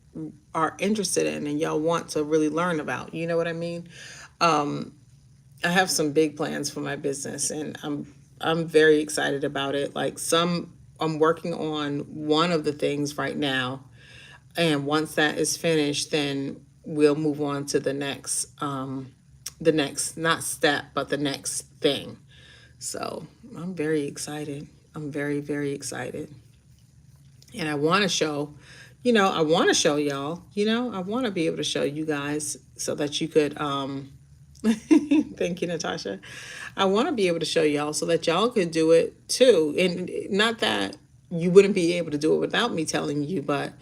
are interested in and y'all want to really learn about. You know what I mean? I have some big plans for my business and I'm very excited about it. Like I'm working on one of the things right now, and once that is finished, then we'll move on to the next not step, but the next thing. So I'm very excited. I'm very excited. And I want to show, I want to show y'all, I want to be able to show you guys so that you could, thank you, Natasha. I want to be able to show y'all so that y'all could do it too. And not that you wouldn't be able to do it without me telling you, but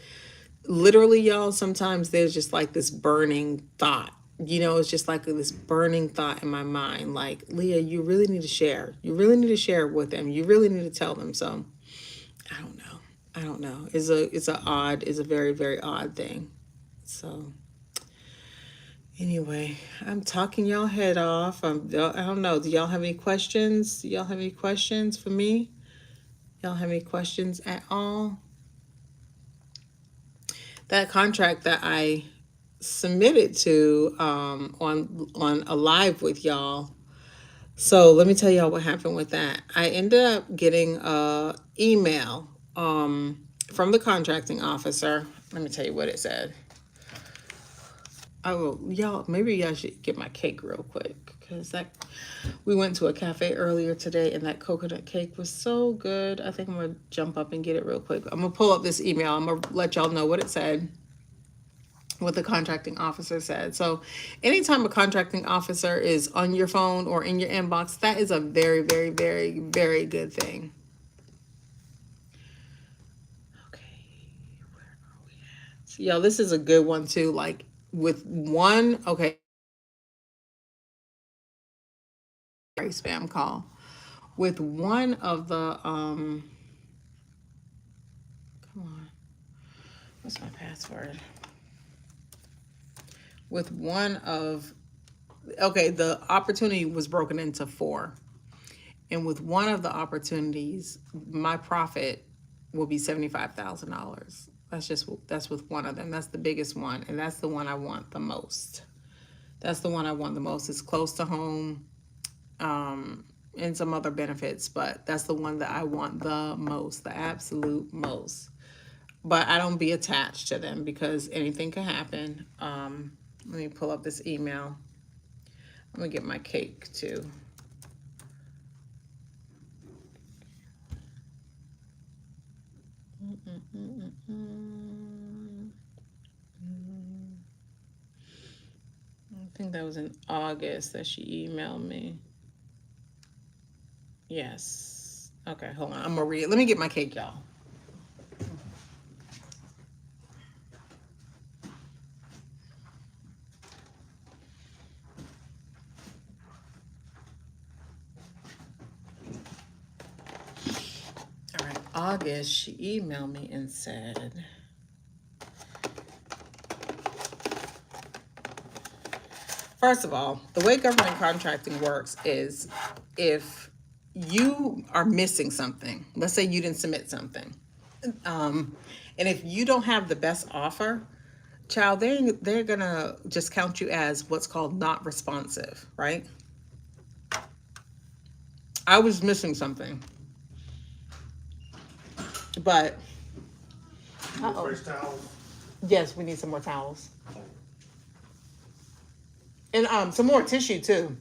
literally, y'all, sometimes there's just like this burning thought. It's just like this burning thought in my mind. Like, Leah, you really need to share. You really need to share it with them. You really need to tell them. So I don't know. I don't know. It's a very odd thing. So anyway, I'm talking y'all head off. I don't know. Do y'all have any questions? Do y'all have any questions for me? Y'all have any questions at all? That contract that I submitted to on a live with y'all. So let me tell y'all what happened with that. I ended up getting a email from the contracting officer. Let me tell you what it said. Oh, y'all, maybe y'all should get my cake real quick because we went to a cafe earlier today and that coconut cake was so good. I think I'm gonna jump up and get it real quick. I'm gonna pull up this email. I'm gonna let y'all know what it said, what the contracting officer said. So anytime a contracting officer is on your phone or in your inbox, that is a very good thing. Okay, where are we at? Yo, this is a good one too. Like with one, okay, spam call. With one of the, come on, what's my password? With one of, okay, the opportunity was broken into 4. And with one of the opportunities, my profit will be $75,000. That's with one of them. That's the biggest one, and that's the one I want the most. That's the one I want the most. It's close to home, and some other benefits, but that's the one that I want the most, the absolute most. But I don't be attached to them because anything can happen. Let me pull up this email. I'm gonna get my cake too. I think that was in August that she emailed me. Yes. Okay, hold on. I'm gonna read it. Let me get my cake, y'all. All right, August, she emailed me and said, first of all, the way government contracting works is if you are missing something, let's say you didn't submit something, and if you don't have the best offer, child, they're gonna just count you as what's called not responsive, right? I was missing something, but Fresh towels. yes, we need some more towels and some more tissue too,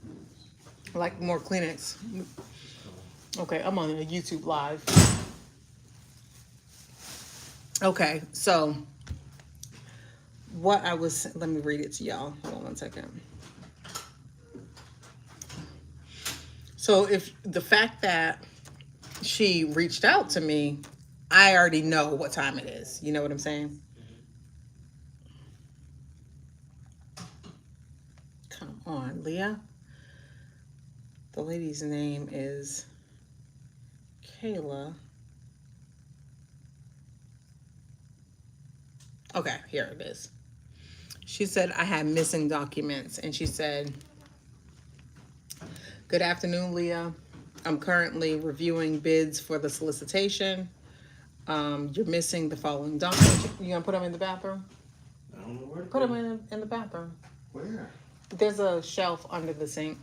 like more Kleenex. Okay, I'm on a YouTube live. Okay, so let me read it to y'all. Hold on one second. So if the fact that she reached out to me I already know what time it is. You know what I'm saying? Come on, Leah. The lady's name is Kayla. Okay, here it is. She said I had missing documents, and she said, "Good afternoon, Leah. I'm currently reviewing bids for the solicitation. You're missing the following documents. You gonna put them in the bathroom? I don't know where to Put them in the bathroom. Where? There's a shelf under the sink."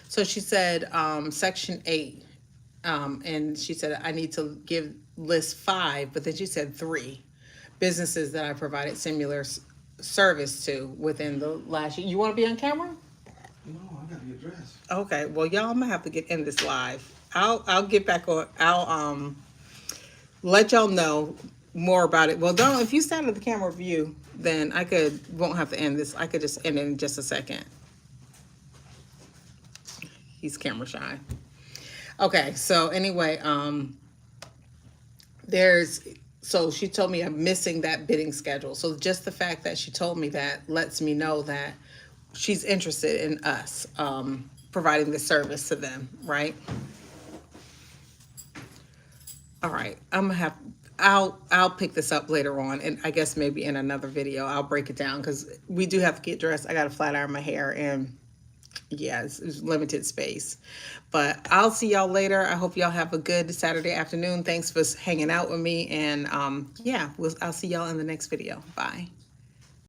So she said, section 8, and she said I need to list 5, but then she said 3 businesses that I provided similar service to within the last year. You want to be on camera? No, I gotta get dressed. Okay, well, y'all, I'm gonna have to get in this live. I'll get back on. I'll let y'all know more about it. Well, don't, if you stand at the camera view, then won't have to end this. I could just end it in just a second. He's camera shy. Okay, so anyway, so she told me I'm missing that bidding schedule. So just the fact that she told me that lets me know that she's interested in us providing the service to them, right? All right, I'll pick this up later on, and I guess maybe in another video I'll break it down, because we do have to get dressed. I got to flat iron my hair, and yeah, it's limited space. But I'll see y'all later. I hope y'all have a good Saturday afternoon. Thanks for hanging out with me, and yeah, I'll see y'all in the next video. Bye.